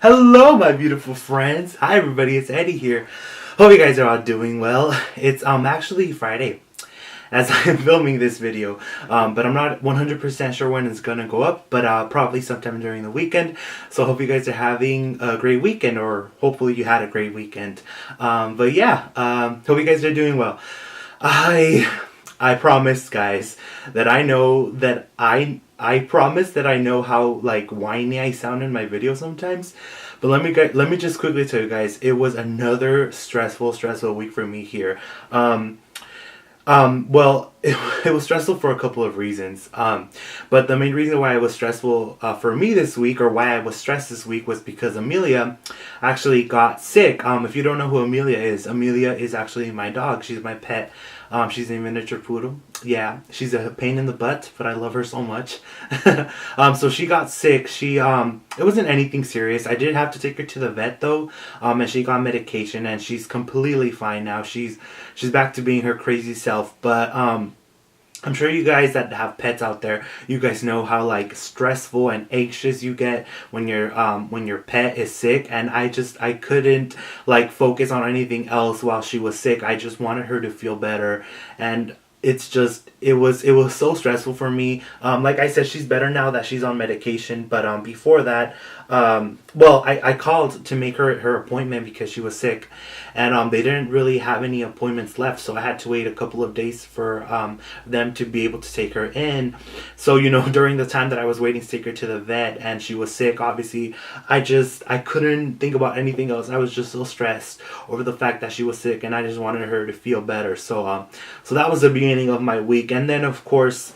Hello, my beautiful friends. Hi, everybody. It's Eddie here. Hope you guys are all doing well. It's actually Friday as I'm filming this video, but I'm not 100% sure when it's gonna go up. But probably sometime during the weekend. So hope you guys are having a great weekend, or hopefully you had a great weekend. But yeah, hope you guys are doing well. I promise, guys, that I promise that I know how like whiny I sound in my video sometimes. But let me just quickly tell you guys, it was another stressful week for me here. Well, it was stressful for a couple of reasons. But the main reason why it was stressful for me this week, or why I was stressed this week, was because Amelia actually got sick. If you don't know who Amelia is actually my dog. She's my pet. She's a miniature poodle. Yeah, she's a pain in the butt, but I love her so much. So she got sick. It wasn't anything serious. I did have to take her to the vet though, and she got medication, and she's completely fine now. She's back to being her crazy self. But I'm sure you guys that have pets out there, you guys know how like stressful and anxious you get when your pet is sick. And I couldn't like focus on anything else while she was sick. I just wanted her to feel better, and it was so stressful for me. Like I said, she's better now that she's on medication. But before that, well, I called to make her appointment because she was sick, and they didn't really have any appointments left, so I had to wait a couple of days for them to be able to take her in. So during the time that I was waiting to take her to the vet and she was sick, obviously I couldn't think about anything else. I was just so stressed over the fact that she was sick, and I just wanted her to feel better. So that was the beginning of my week. And then of course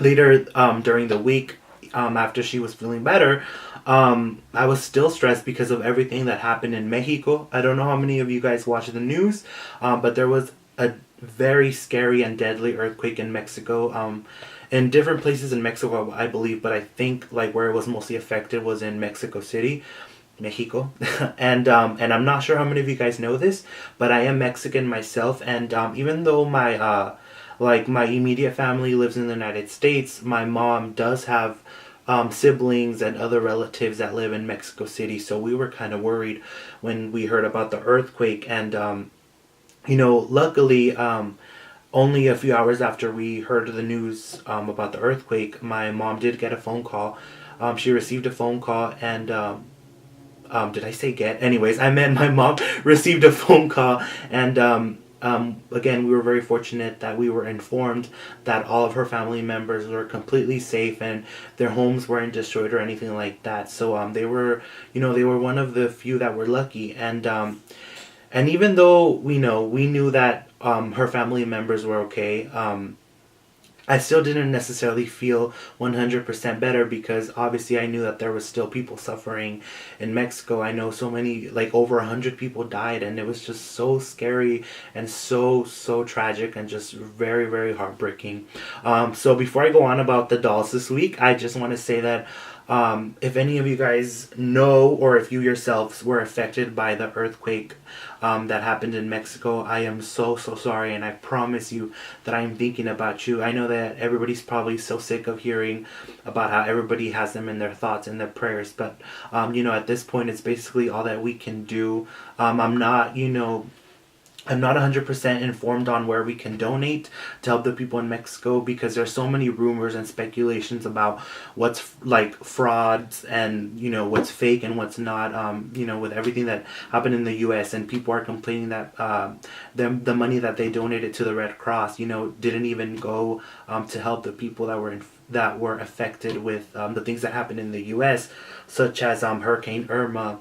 later during the week, after she was feeling better, I was still stressed because of everything that happened in Mexico. I don't know how many of you guys watch the news, but there was a very scary and deadly earthquake in Mexico. In different places in Mexico, I believe, but I think like where it was mostly affected was in Mexico City, Mexico. And I'm not sure how many of you guys know this, but I am Mexican myself, and even though my immediate family lives in the United States, my mom does have siblings and other relatives that live in Mexico City. So we were kind of worried when we heard about the earthquake. And luckily, only a few hours after we heard the news about the earthquake, my mom did get a phone call. She received a phone call, and did I say get? Anyways, I meant my mom received a phone call, and again, we were very fortunate that we were informed that all of her family members were completely safe and their homes weren't destroyed or anything like that. So they were one of the few that were lucky. And even though we knew that her family members were okay, I still didn't necessarily feel 100% better, because obviously I knew that there was still people suffering in Mexico. I know so many, like over 100 people died, and it was just so scary and so tragic and just very, very heartbreaking. So before I go on about the dolls this week, I just want to say that if any of you guys know, or if you yourselves were affected by the earthquake that happened in Mexico, I am so sorry, and I promise you that I'm thinking about you. I know that everybody's probably so sick of hearing about how everybody has them in their thoughts and their prayers, but at this point it's basically all that we can do. I'm not 100% informed on where we can donate to help the people in Mexico, because there's so many rumors and speculations about what's like frauds and what's fake and what's not, with everything that happened in the US. And people are complaining that the money that they donated to the Red Cross didn't even go to help the people that were affected with the things that happened in the US, such as Hurricane Irma.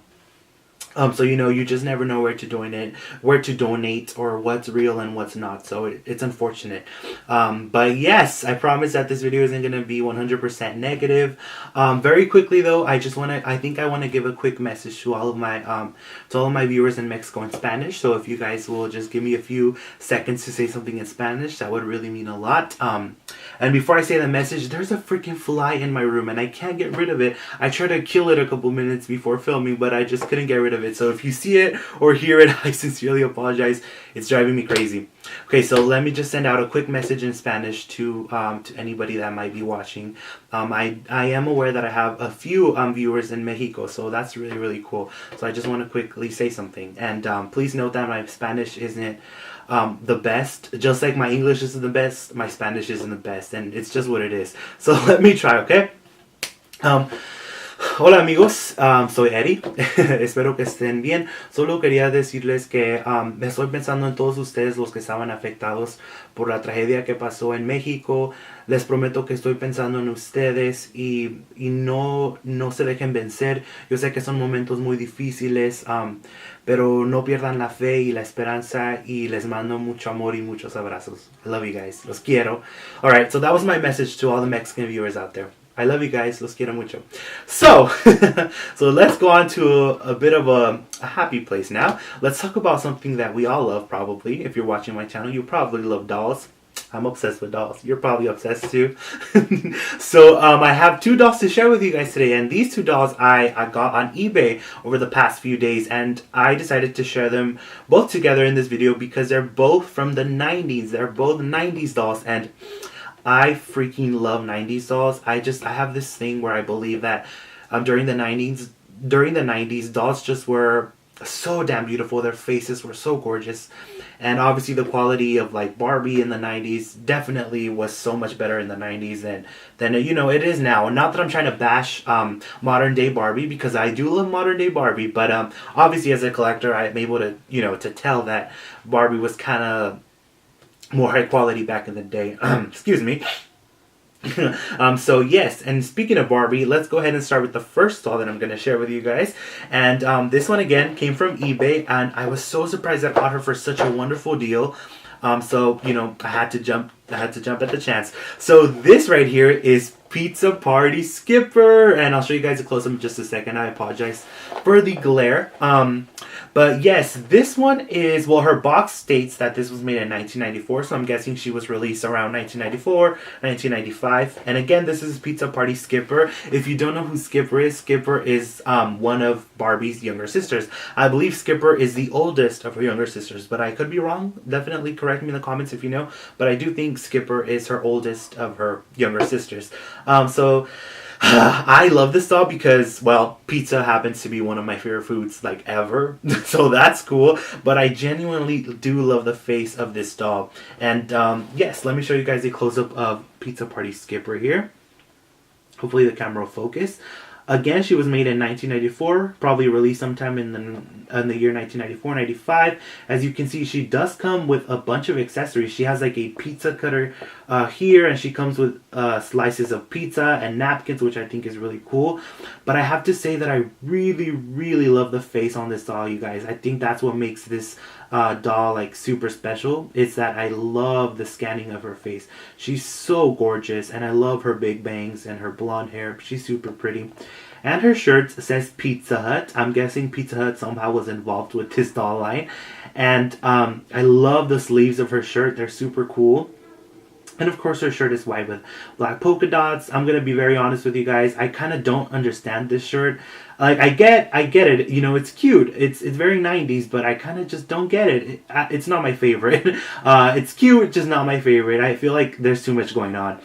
So you just never know where to donate, or what's real and what's not. So it's unfortunate. But yes, I promise that this video isn't gonna be 100% negative. Very quickly though, I think I want to give a quick message to all of my viewers in Mexico in Spanish. So if you guys will just give me a few seconds to say something in Spanish, that would really mean a lot. And before I say the message, there's a freaking fly in my room and I can't get rid of it. I tried to kill it a couple minutes before filming, but I just couldn't get rid of of it. So if you see it or hear it, I sincerely apologize. It's driving me crazy. Okay, so let me just send out a quick message in Spanish to anybody that might be watching. I am aware that I have a few viewers in Mexico, so that's really, really cool. So I just want to quickly say something. And please note that my Spanish isn't the best. Just like my English isn't the best, my Spanish isn't the best. And it's just what it is. So let me try, okay? Hola amigos, soy Eddie, espero que estén bien. Solo quería decirles que estoy pensando en todos ustedes los que estaban afectados por la tragedia que pasó en México. Les prometo que estoy pensando en ustedes y no se dejen vencer. Yo sé que son momentos muy difíciles, pero no pierdan la fe y la esperanza, y les mando mucho amor y muchos abrazos. I love you guys, los quiero. Alright, so that was my message to all the Mexican viewers out there. I love you guys. Los quiero mucho. So, so let's go on to a bit of a happy place now. Let's talk about something that we all love, probably. If you're watching my channel, you probably love dolls. I'm obsessed with dolls. You're probably obsessed too. So, I have two dolls to share with you guys today. And these two dolls I got on eBay over the past few days. And I decided to share them both together in this video because they're both from the 90s. They're both 90s dolls. And I freaking love 90s dolls. I have this thing where I believe that during the 90s, dolls just were so damn beautiful. Their faces were so gorgeous. And obviously the quality of like Barbie in the 90s definitely was so much better in the 90s than you know it is now. And not that I'm trying to bash modern day Barbie, because I do love modern day Barbie, but obviously as a collector I'm able to, you know, to tell that Barbie was kind of more high quality back in the day. Excuse me. So yes, and speaking of Barbie, let's go ahead and start with the first doll that I'm going to share with you guys. And this one again came from eBay, and I was so surprised I got her for such a wonderful deal. So you know, I had to jump at the chance. So this right here is Pizza Party Skipper, and I'll show you guys a close-up in just a second. I apologize for the glare. But yes, this one is, well, her box states that this was made in 1994, so I'm guessing she was released around 1994, 1995. And again, this is Pizza Party Skipper. If you don't know who Skipper is one of Barbie's younger sisters. I believe Skipper is the oldest of her younger sisters, but I could be wrong. Definitely correct me in the comments if you know. But I do think Skipper is her oldest of her younger sisters. So I love this doll because, well, pizza happens to be one of my favorite foods, like, ever. So that's cool. But I genuinely do love the face of this doll. And, yes, let me show you guys a close-up of Pizza Party Skipper here. Hopefully the camera will focus. Again, she was made in 1994, probably released sometime in the year 1994, 95. As you can see, she does come with a bunch of accessories. She has like a pizza cutter here, and she comes with slices of pizza and napkins, which I think is really cool. But I have to say that I really, really love the face on this doll, you guys. I think that's what makes this doll like super special. It's that I love the scanning of her face. She's so gorgeous, and I love her big bangs and her blonde hair. She's super pretty. And her shirt says Pizza Hut. I'm guessing Pizza Hut somehow was involved with this doll line. And I love the sleeves of her shirt. They're super cool. And of course her shirt is white with black polka dots. I'm going to be very honest with you guys. I kind of don't understand this shirt. Like, I get it. You know, it's cute. It's very 90s, but I kind of just don't get it. It's not my favorite. It's cute, just not my favorite. I feel like there's too much going on.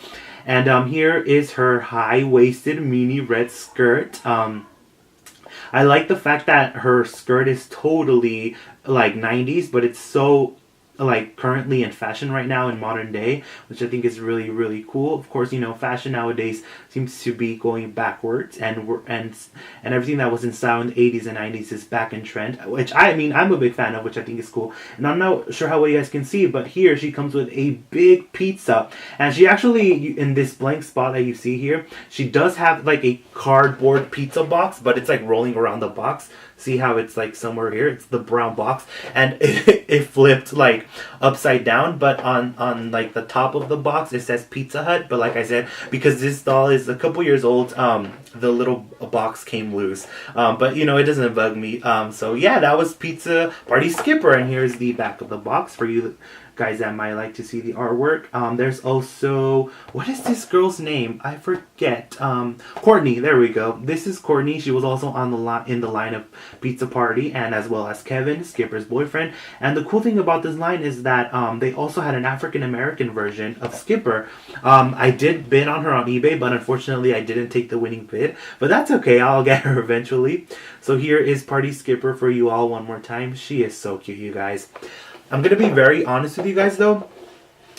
And here is her high-waisted mini red skirt. I like the fact that her skirt is totally like 90s, but it's so like currently in fashion right now in modern day, which I think is really, really cool. Of course, you know, fashion nowadays seems to be going backwards, and everything that was in style in the 80s and 90s is back in trend, which I mean I'm a big fan of, which I think is cool. And I'm not sure how well you guys can see, but here she comes with a big pizza, and she actually, in this blank spot that you see here, she does have like a cardboard pizza box, but it's like rolling around the box. See how it's like somewhere here? It's the brown box, and it flipped like upside down, but on like the top of the box it says Pizza Hut. But like I said, because this doll is a couple years old, the little box came loose. But you know, it doesn't bug me. So yeah, that was Pizza Party Skipper, and here's the back of the box for you guys that might like to see the artwork. There's also, what is this girl's name? I forget. Courtney. There we go. This is Courtney. She was also on the in the line of Pizza Party, and as well as Kevin, Skipper's boyfriend. And the cool thing about this line is that they also had an African American version of Skipper. I did bid on her on eBay, but unfortunately I didn't take the winning bid. But that's okay. I'll get her eventually. So here is Party Skipper for you all one more time. She is so cute, you guys. I'm gonna be very honest with you guys though.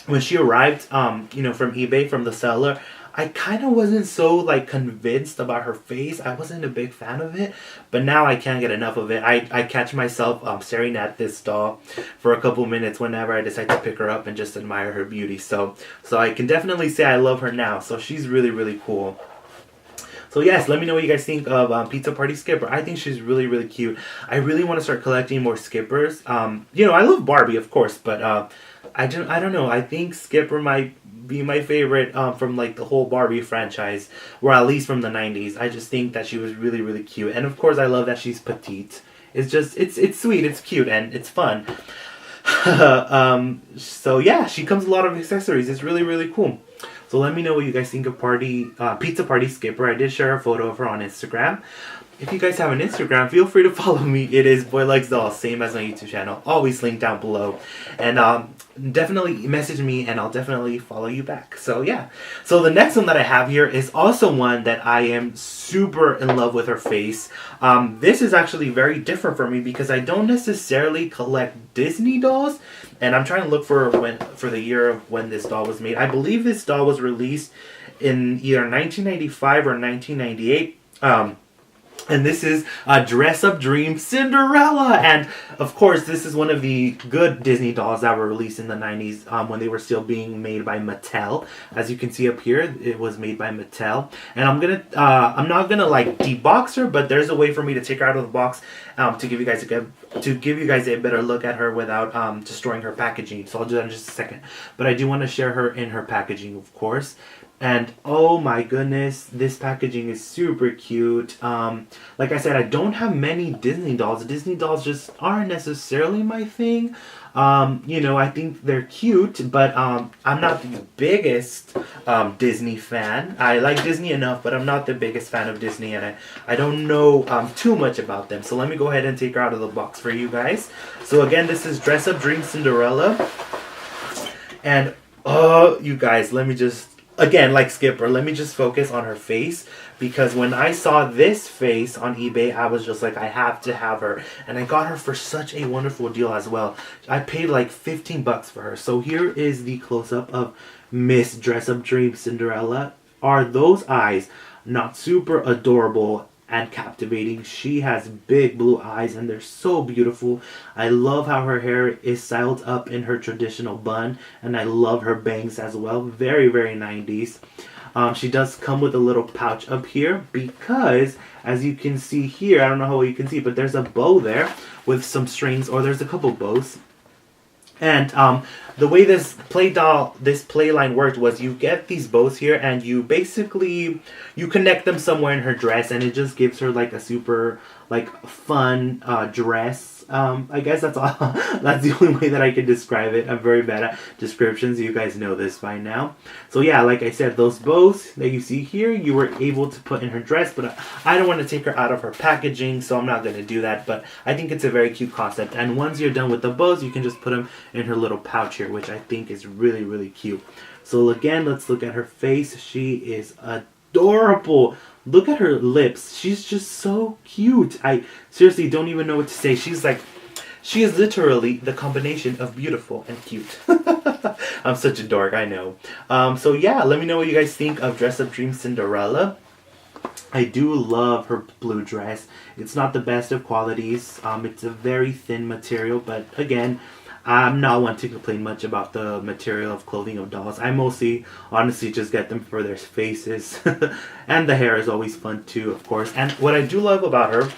When she arrived, from eBay, from the seller, I kind of wasn't so like convinced about her face. I wasn't a big fan of it, but now I can't get enough of it. I catch myself staring at this doll for a couple minutes whenever I decide to pick her up and just admire her beauty. So I can definitely say I love her now. So she's really, really cool. So yes, let me know what you guys think of Pizza Party Skipper. I think she's really, really cute. I really want to start collecting more Skippers. I love Barbie, of course, but I don't know. I think Skipper might be my favorite from like the whole Barbie franchise, or at least from the 90's. I just think that she was really, really cute. And of course, I love that she's petite. It's just, it's sweet, it's cute, and it's fun. So yeah, she comes with a lot of accessories. It's really, really cool. So let me know what you guys think of Pizza Party Skipper. I did share a photo of her on Instagram. If you guys have an Instagram, feel free to follow me. It is BoyLikesDolls, same as my YouTube channel. Always linked down below. And definitely message me and I'll definitely follow you back. So yeah. So the next one that I have here is also one that I am super in love with her face. This is actually very different for me because I don't necessarily collect Disney dolls. And I'm trying to look for the year of when this doll was made. I believe this doll was released in either 1995 or 1998. And this is Dress Up Dream Cinderella. And of course, this is one of the good Disney dolls that were released in the 90's when they were still being made by Mattel. As you can see up here, it was made by Mattel. And I'm not gonna like debox her, but there's a way for me to take her out of the box to give you guys a better look at her without destroying her packaging. So I'll do that in just a second. But I do want to share her in her packaging, of course. And oh my goodness, this packaging is super cute. Like I said, I don't have many Disney dolls. Disney dolls just aren't necessarily my thing. I think they're cute, but I'm not the biggest Disney fan. I like Disney enough, but I'm not the biggest fan of Disney, and I don't know too much about them. So let me go ahead and take her out of the box for you guys. So again, this is Dress Up Dream Cinderella. And you guys, let me just... Again, like Skipper, let me just focus on her face, because when I saw this face on eBay, I was just like, I have to have her. And I got her for such a wonderful deal as well. I paid like $15 for her. So here is the close-up of Miss Dress Up Dream Cinderella. Are those eyes not super adorable and captivating? She has big blue eyes and they're so beautiful. I love how her hair is styled up in her traditional bun, and I love her bangs as well. Very, very 90's. She does come with a little pouch up here because, as you can see here, I don't know how well you can see, but there's a bow there with some strings, or there's a couple bows. And the way this play line worked was you get these bows here and you connect them somewhere in her dress, and it just gives her like a super like fun dress. I guess that's all. That's the only way that I can describe it. I'm very bad at descriptions. You guys know this by now. So yeah, like I said, those bows that you see here, you were able to put in her dress, but I don't want to take her out of her packaging, so I'm not going to do that. But I think it's a very cute concept. And once you're done with the bows, you can just put them in her little pouch here, which I think is really, really cute. So again, let's look at her face. She is adorable. Look at her lips. She's just so cute. I seriously don't even know what to say. She is literally the combination of beautiful and cute. I'm such a dork, I know. So yeah, let me know what you guys think of Dress Up Dream Cinderella. I do love her blue dress. It's not the best of qualities. It's a very thin material, but again, I'm not one to complain much about the material of clothing of dolls. I mostly, honestly, just get them for their faces. And the hair is always fun too, of course. And what I do love about her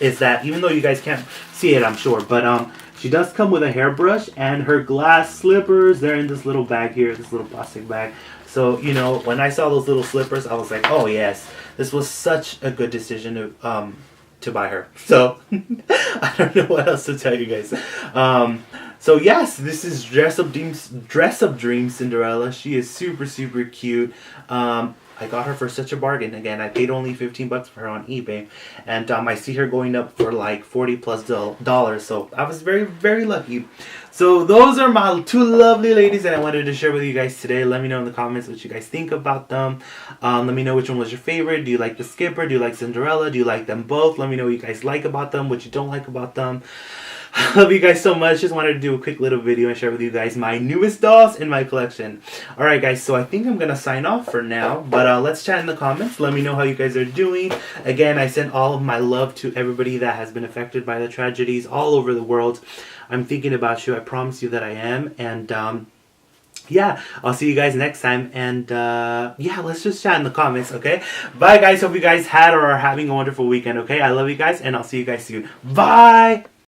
is that, even though you guys can't see it, I'm sure, but she does come with a hairbrush and her glass slippers. They're in this little bag here, this little plastic bag. So, when I saw those little slippers, I was like, oh yes, this was such a good decision to buy her. So I don't know what else to tell you guys. So yes, this is Dress Up Dream Cinderella. She is super super cute. I got her for such a bargain. Again, I paid only $15 for her on eBay, and I see her going up for like $40+ So I was very very lucky. So those are my two lovely ladies that I wanted to share with you guys today. Let me know in the comments what you guys think about them. Let me know which one was your favorite. Do you like the Skipper? Do you like Cinderella? Do you like them both? Let me know what you guys like about them, what you don't like about them. I love you guys so much. Just wanted to do a quick little video and share with you guys my newest dolls in my collection. Alright guys, so I think I'm going to sign off for now. But let's chat in the comments. Let me know how you guys are doing. Again, I send all of my love to everybody that has been affected by the tragedies all over the world. I'm thinking about you. I promise you that I am. And yeah, I'll see you guys next time. And yeah, let's just chat in the comments, okay? Bye guys. Hope you guys had or are having a wonderful weekend, okay? I love you guys and I'll see you guys soon. Bye!